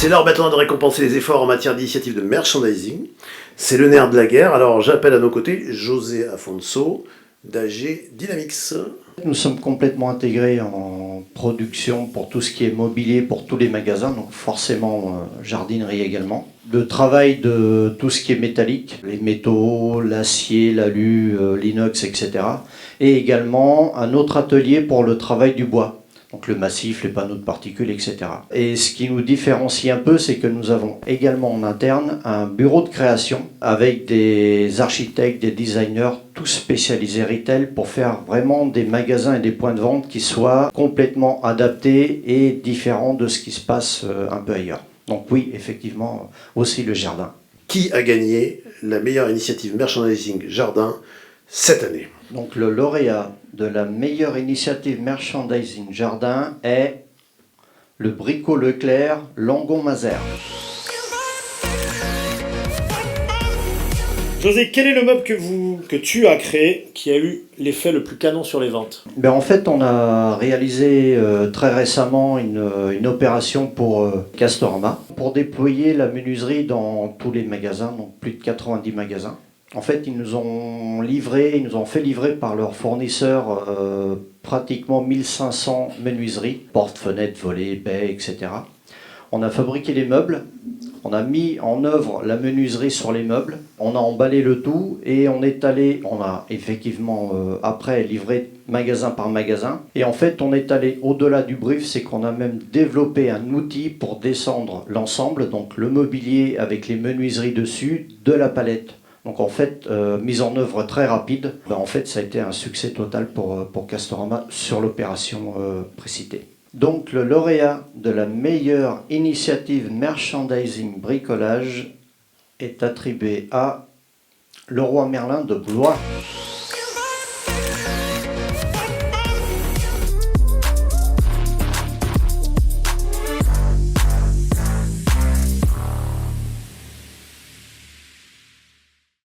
C'est l'heure maintenant de récompenser les efforts en matière d'initiative de merchandising. C'est le nerf de la guerre. Alors j'appelle à nos côtés José Afonso d'AG Dynamics. Nous sommes complètement intégrés en production pour tout ce qui est mobilier pour tous les magasins, donc forcément jardinerie également. Le travail de tout ce qui est métallique, les métaux, l'acier, l'alu, l'inox, etc. Et également un autre atelier pour le travail du bois. Donc le massif, les panneaux de particules, etc. Et ce qui nous différencie un peu, c'est que nous avons également en interne un bureau de création avec des architectes, des designers, tous spécialisés retail pour faire vraiment des magasins et des points de vente qui soient complètement adaptés et différents de ce qui se passe un peu ailleurs. Donc oui, effectivement, aussi le jardin. Qui a gagné la meilleure initiative merchandising jardin cette année? Donc le lauréat de la meilleure initiative merchandising jardin est le Brico Leclerc Langon-Mazères. José, quel est le meuble que tu as créé qui a eu l'effet le plus canon sur les ventes? En fait, on a réalisé très récemment une opération pour Castorama pour déployer la menuiserie dans tous les magasins, donc plus de 90 magasins. En fait, ils nous ont fait livrer par leurs fournisseurs pratiquement 1500 menuiseries, portes, fenêtres, volets, baies, etc. On a fabriqué les meubles, on a mis en œuvre la menuiserie sur les meubles, on a emballé le tout et on a effectivement après livré magasin par magasin. Et en fait, on est allé au-delà du brief, c'est qu'on a même développé un outil pour descendre l'ensemble, donc le mobilier avec les menuiseries dessus, de la palette. Donc en fait, mise en œuvre très rapide, en fait ça a été un succès total pour Castorama sur l'opération précitée. Donc le lauréat de la meilleure initiative merchandising bricolage est attribué à Leroy Merlin de Blois.